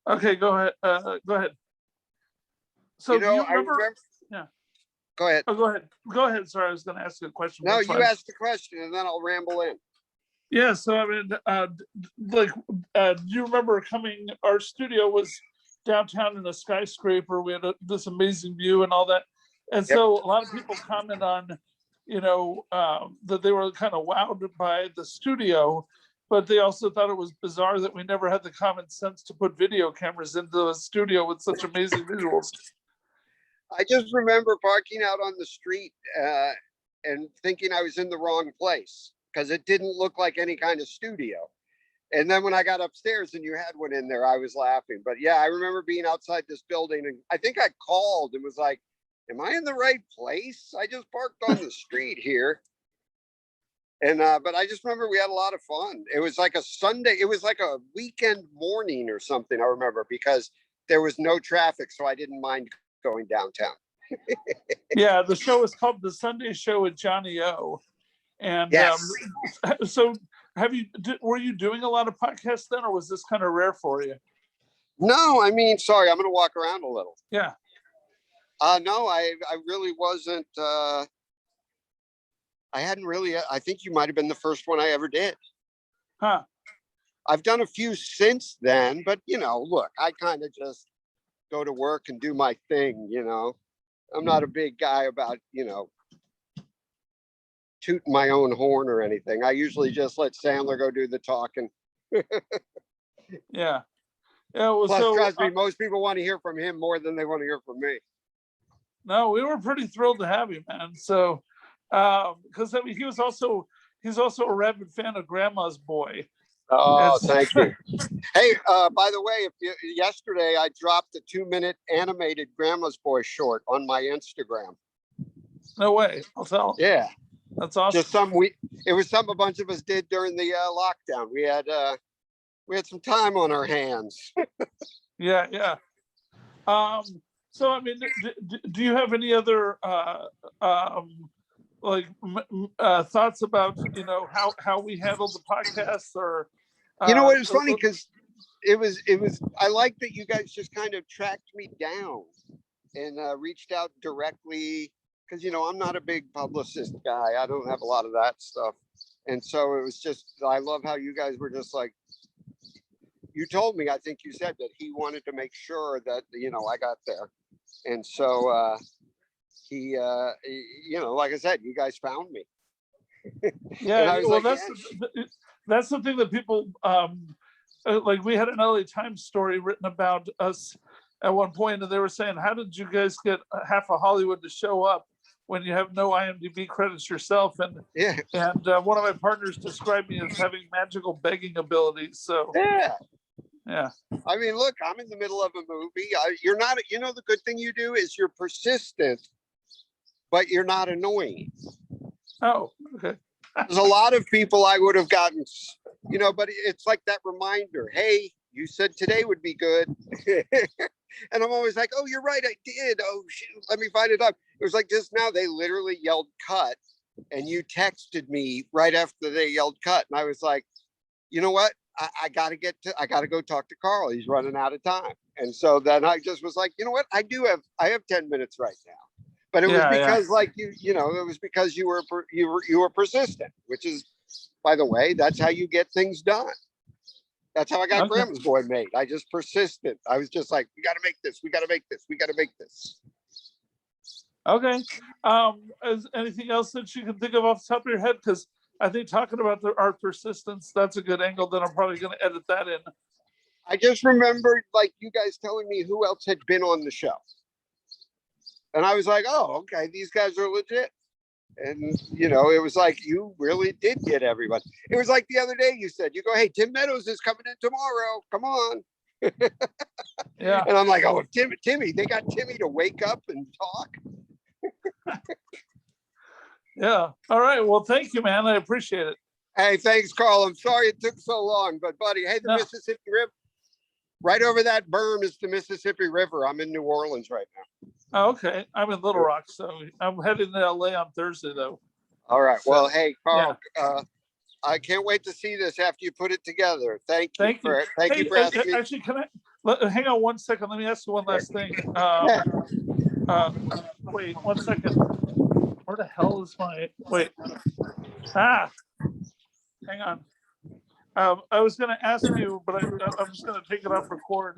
Okay, go ahead. Go ahead. So You know, do you I remember. Yeah. Go ahead. Oh, go ahead. Go ahead. Sorry, I was going to ask you a question. No, That's you fine. ask the question and then I'll ramble in. Yeah. So I mean, do you remember coming? Our studio was downtown in a skyscraper. We had this amazing view and all that. And Yep. so a lot of people comment on, that they were kind of wowed by the studio, but they also thought it was bizarre that we never had the common sense to put video cameras into a studio with such amazing visuals. I just remember parking out on the street and thinking I was in the wrong place because it didn't look like any kind of studio. And then when I got upstairs and you had one in there, I was laughing. But yeah, I remember being outside this building and I think I called and was like, am I in the right place? I just parked on the street here. And but I just remember we had a lot of fun. It was like a Sunday, it was like a weekend morning or something, I remember, because there was no traffic, so I didn't mind going downtown. Yeah, the show is called The Sunday Show with Johnny O. And yes. So were you doing a lot of podcasts then, or was this kind of rare for you? No, I mean, sorry, I'm going to walk around a little. Yeah. No, I really wasn't. I hadn't really. I think you might have been the first one I ever did. Huh. I've done a few since then, but look, I kind of just go to work and do my thing. I'm not a big guy about tooting my own horn or anything. I usually just let Sandler go do the talking. Yeah. Yeah. Well, Plus, trust me, most people want to hear from him more than they want to hear from me. No, we were pretty thrilled to have you, man. So, because I mean, he's also a rabid fan of Grandma's Boy. Oh, thank you. Hey, by the way, yesterday I dropped a 2-minute animated Grandma's Boy short on my Instagram. No way. I'll tell. Yeah. That's awesome. Just it was something a bunch of us did during the lockdown. We had some time on our hands. Yeah. So I mean, do you have any other thoughts about how we handled the podcast, or it was funny because it was I like that you guys just kind of tracked me down and reached out directly. Because, I'm not a big publicist guy. I don't have a lot of that stuff. And so it was just, I love how you guys were just like, you told me, I think you said that he wanted to make sure that, I got there. And so he, like I said, you guys found me. Yeah, well, that's the thing that people, like we had an LA Times story written about us at one point, and they were saying, how did you guys get half of Hollywood to show up when you have no IMDb credits yourself? And one of my partners described me as having magical begging abilities. So yeah. I mean, look, I'm in the middle of a movie. You're not. The good thing you do is you're persistent, but you're not annoying. Oh, okay. There's a lot of people I would have gotten, but it's like that reminder. Hey, you said today would be good. And I'm always like, oh, you're right, I did. Oh, shoot, let me find it up. It was like just now they literally yelled cut, and you texted me right after they yelled cut. And I was like, you know what? I got to go talk to Carl. He's running out of time. And so then I just was like, you know what? I have 10 minutes right now. But it was because like it was because you were persistent, which is, by the way, that's how you get things done. That's how I got Grandma's Boy made. I just persisted. I was just like, we got to make this. We got to make this. We got to make this. Okay. Is anything else that you can think of off the top of your head? Because I think talking about our persistence, that's a good angle. Then I'm probably going to edit that in. I just remembered like you guys telling me who else had been on the show. And I was like, oh, okay, these guys are legit. And, it was like, you really did get everybody. It was like the other day you said, you go, hey, Tim Meadows is coming in tomorrow. Come on. Yeah. And I'm like, oh, Timmy, they got Timmy to wake up and talk. Yeah. All right. Well, thank you, man. I appreciate it. Hey, thanks, Carl. I'm sorry it took so long, but buddy, hey, the Mississippi River, right over that berm is the Mississippi River. I'm in New Orleans right now. Oh, okay. I'm in Little Rock, so I'm heading to LA on Thursday, though. All right. Well, hey, Carl, I can't wait to see this after you put it together. Thank you for asking me. Actually, Hang on 1 second. Let me ask you one last thing. Wait 1 second. Where the hell is my? Wait. Hang on. I was going to ask you, but I'm just going to take it off record.